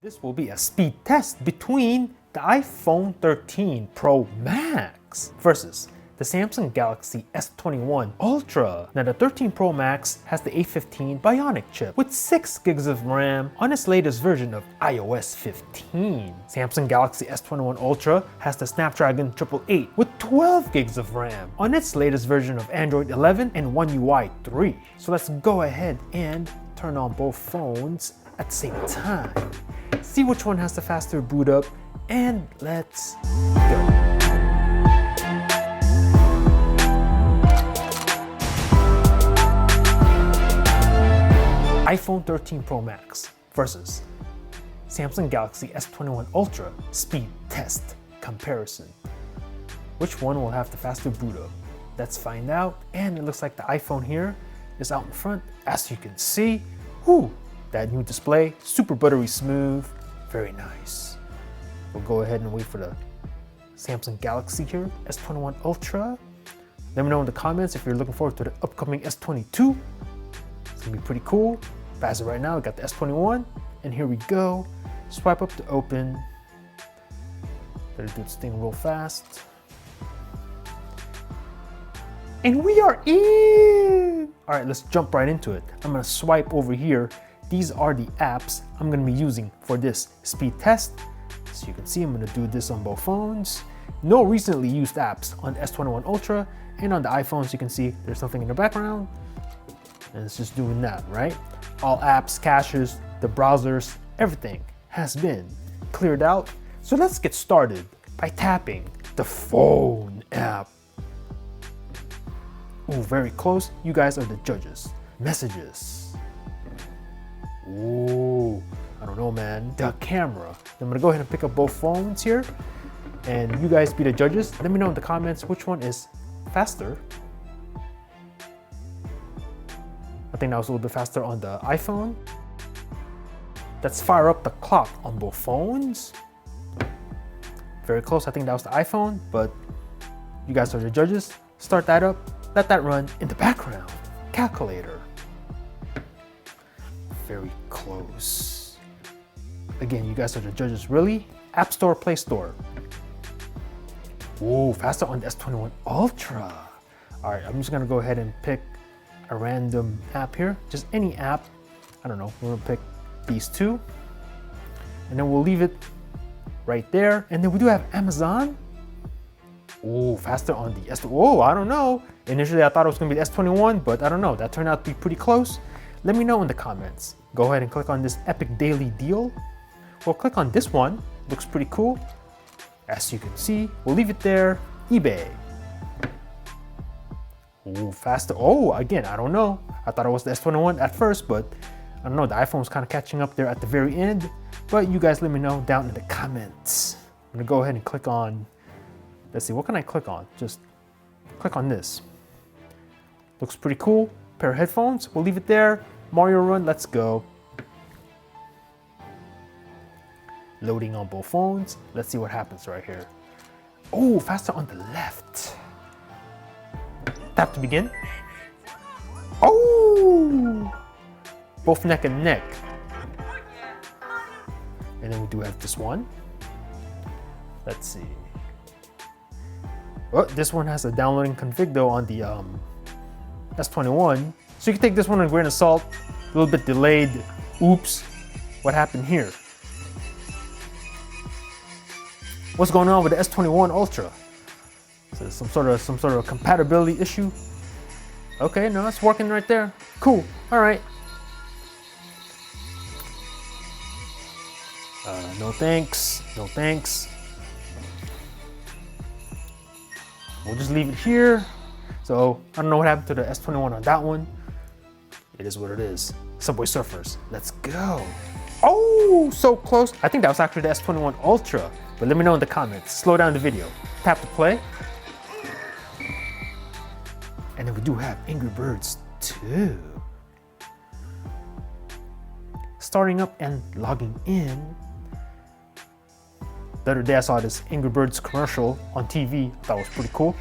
This will be a speed test between the iPhone 13 Pro Max versus the Samsung Galaxy S21 Ultra. Now the 13 Pro Max has the A15 Bionic chip with 6 gigs of RAM on its latest version of iOS 15. Samsung Galaxy S21 Ultra has the Snapdragon 888 with 12 gigs of RAM on its latest version of Android 11 and One UI 3. So let's go ahead and turn on both phones at the same time. See which one has the faster boot up, and let's go. iPhone 13 Pro Max versus Samsung Galaxy S21 Ultra speed test comparison. Which one will have the faster boot up? Let's find out. And it looks like the iPhone here is out in front, as you can see. Whew, that new display, super buttery smooth, very nice. We'll go ahead and wait for the Samsung Galaxy here, S21 Ultra. Let me know in the comments if you're looking forward to the upcoming S22. It's gonna be pretty cool. But as of right now, we got the S21, and here we go. Swipe up to open. Better do this thing real fast. And we are in! All right, let's jump right into it. I'm gonna swipe over here. These are the apps I'm gonna be using for this speed test. So you can see I'm gonna do this on both phones. No recently used apps on S21 Ultra, and on the iPhones you can see there's something in the background, and it's just doing that, right? All apps, caches, the browsers, everything has been cleared out. So let's get started by tapping the phone app. Ooh, very close. You guys are the judges. Messages. Ooh, I don't know, man. The camera. I'm gonna go ahead and pick up both phones here, and you guys be the judges. Let me know in the comments which one is faster. I think that was a little bit faster on the iPhone. Let's fire up the clock on both phones. Very close. I think that was the iPhone, but you guys are the judges. Start that up. Let that run in the background. Calculator. Very close. Again, you guys are the judges, really? App Store, Play Store. Whoa, faster on the S21 Ultra. All right, I'm just gonna go ahead and pick a random app here, just any app. I don't know, we're gonna pick these two, and then we'll leave it right there. And then we do have Amazon. Oh, faster on the S. Whoa, I don't know. Initially, I thought it was gonna be the S21, but I don't know. That turned out to be pretty close. Let me know in the comments. Go ahead and click on this epic daily deal. We'll click on this one. Looks pretty cool. As you can see, we'll leave it there. eBay. Oh, faster. Oh, again, I don't know. I thought it was the S21 at first, but I don't know. The iPhone's kind of catching up there at the very end. But you guys let me know down in the comments. I'm gonna go ahead and click on, let's see, what can I click on? Just click on this. Looks pretty cool. Pair of headphones, we'll leave it there. Mario Run, let's go. Loading on both phones. Let's see what happens right here. Oh, faster on the left. Tap to begin. Oh! Both neck and neck. And then we do have this one. Let's see. Oh, this one has a downloading config though on the S21. So you can take this one with a grain of salt. A little bit delayed. Oops. What happened here? What's going on with the S21 Ultra? So some sort of compatibility issue. Okay, no, it's working right there. Cool. All right. No thanks. No thanks. We'll just leave it here. So I don't know what happened to the S21 on that one. It is what it is. Subway Surfers, let's go. Oh, so close. I think that was actually the S21 Ultra, but let me know in the comments. Slow down the video. Tap to play. And then we do have Angry Birds 2. Starting up and logging in. The other day I saw this Angry Birds commercial on TV. That was pretty cool.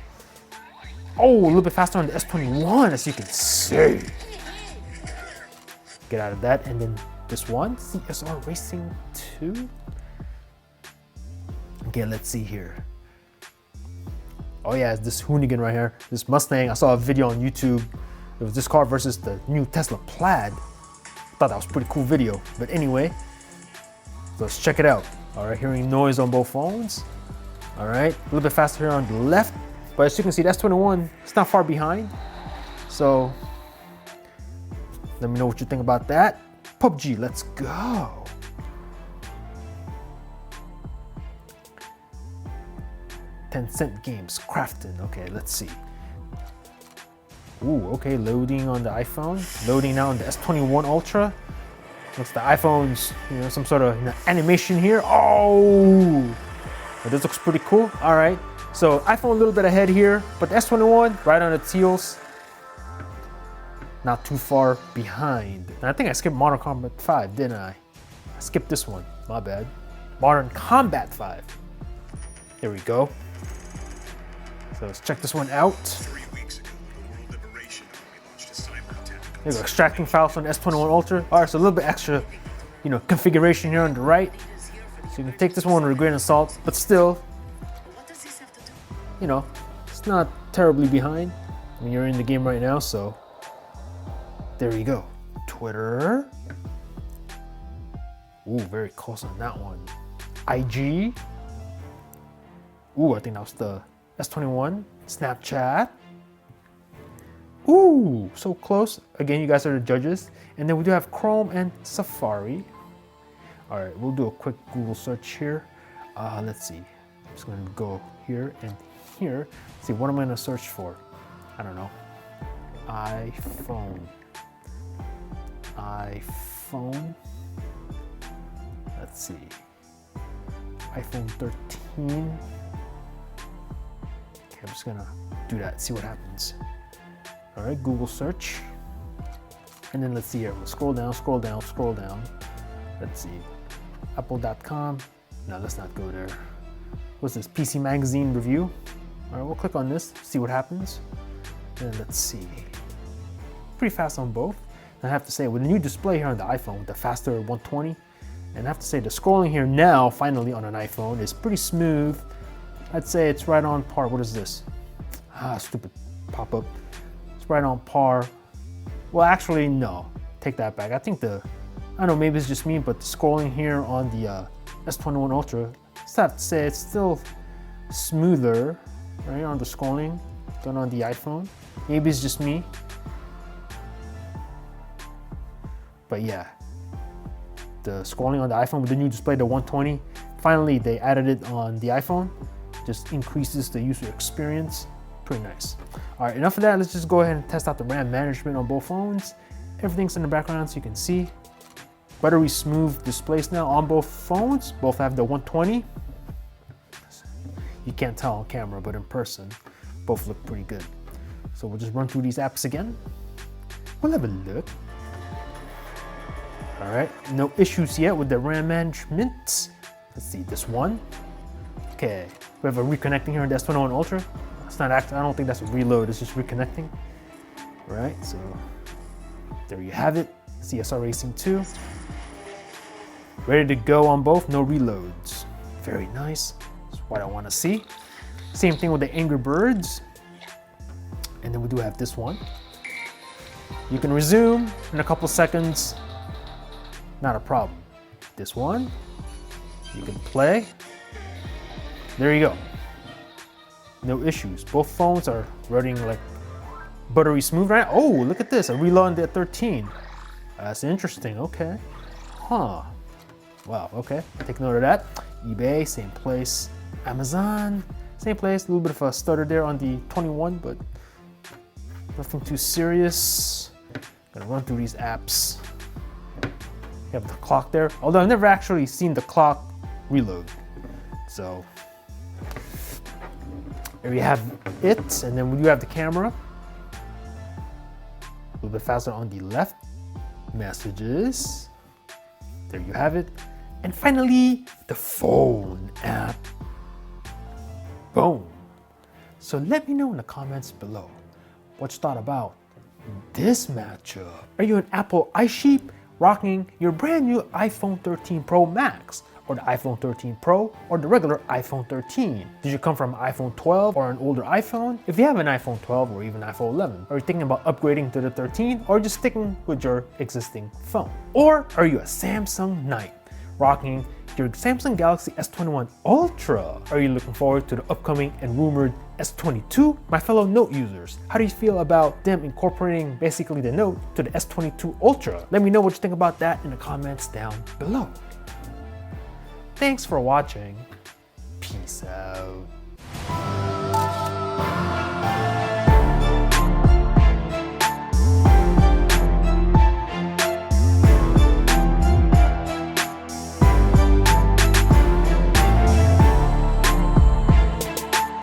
Oh, a little bit faster on the S21, as you can see. Get out of that, and then this one, CSR Racing 2. Okay, let's see here. Oh yeah, it's this Hoonigan right here, this Mustang. I saw a video on YouTube. It was this car versus the new Tesla Plaid. I thought that was a pretty cool video. But anyway, let's check it out. All right, hearing noise on both phones. All right, a little bit faster here on the left. But as you can see, the S21, it's not far behind. So let me know what you think about that. PUBG, let's go. Tencent Games, Crafton. Okay, let's see. Ooh, okay, loading on the iPhone. Loading now on the S21 Ultra. Looks the iPhone's, some sort of animation here. Oh, this looks pretty cool. All right, so iPhone a little bit ahead here, but the S21 right on its heels. Not too far behind. And I think I skipped Modern Combat 5, didn't I? I skipped this one, my bad. Modern Combat 5. There we go. So let's check this one out. 3 weeks ago, the World Liberation Army launched a cyber attack. There we go, extracting files from the S21 Ultra. All right, so a little bit extra, configuration here on the right. So you can take this one with a grain of salt, but still, it's not terribly behind. I mean, you're in the game right now, so there you go. Twitter. Ooh, very close on that one. IG. Ooh, I think that was the S21. Snapchat. Ooh, so close. Again, you guys are the judges. And then we do have Chrome and Safari. All right, we'll do a quick Google search here. Let's see. I'm just going to go here and here. Let's see, what am I going to search for? I don't know. iPhone. Let's see. iPhone 13. Okay, I'm just gonna do that, see what happens. All right, Google search. And then let's see here, we'll scroll down. Let's see, apple.com. No, let's not go there. What's this, PC Magazine review? All right, we'll click on this, see what happens. And let's see, pretty fast on both. And I have to say, with the new display here on the iPhone, the faster 120, and I have to say the scrolling here now, finally on an iPhone, is pretty smooth. I'd say it's right on par. What is this? Stupid pop-up. It's right on par. Well, actually, no. Take that back. I think I don't know, maybe it's just me, but the scrolling here on the S21 Ultra, I have to say it's still smoother, right, on the scrolling than on the iPhone. Maybe it's just me. But yeah, the scrolling on the iPhone with the new display, the 120, finally they added it on the iPhone. Just increases the user experience. Pretty nice. All right, enough of that. Let's just go ahead and test out the RAM management on both phones. Everything's in the background so you can see. Buttery smooth displays now on both phones. Both have the 120. You can't tell on camera, but in person, both look pretty good. So we'll just run through these apps again. We'll have a look. All right, no issues yet with the RAM management. Let's see this one. Okay, we have a reconnecting here in the S21 Ultra. It's not active, I don't think that's a reload, it's just reconnecting. All right, so there you have it. CSR Racing 2. Ready to go on both, no reloads. Very nice, that's what I wanna see. Same thing with the Angry Birds. And then we do have this one. You can resume in a couple seconds. Not a problem. This one, you can play. There you go. No issues. Both phones are running like buttery smooth right now. Oh, look at this, a reload on the 13. That's interesting, okay. Huh, wow, okay, take note of that. eBay, same place. Amazon, same place. A little bit of a stutter there on the 21, but nothing too serious. Gonna run through these apps. You have the clock there, although I've never actually seen the clock reload. So there you have it, and then we do have the camera. A little bit faster on the left. Messages. There you have it. And finally, the phone app. Boom. So let me know in the comments below what you thought about this matchup. Are you an Apple iSheep rocking your brand new iPhone 13 Pro Max, or the iPhone 13 Pro, or the regular iPhone 13? Did you come from an iPhone 12 or an older iPhone? If you have an iPhone 12 or even iPhone 11, are you thinking about upgrading to the 13 or just sticking with your existing phone? Or are you a Samsung Knight, rocking your Samsung Galaxy S21 Ultra? Are you looking forward to the upcoming and rumored S22? My fellow Note users, how do you feel about them incorporating basically the Note to the S22 Ultra? Let me know what you think about that in the comments down below. Thanks for watching. Peace out.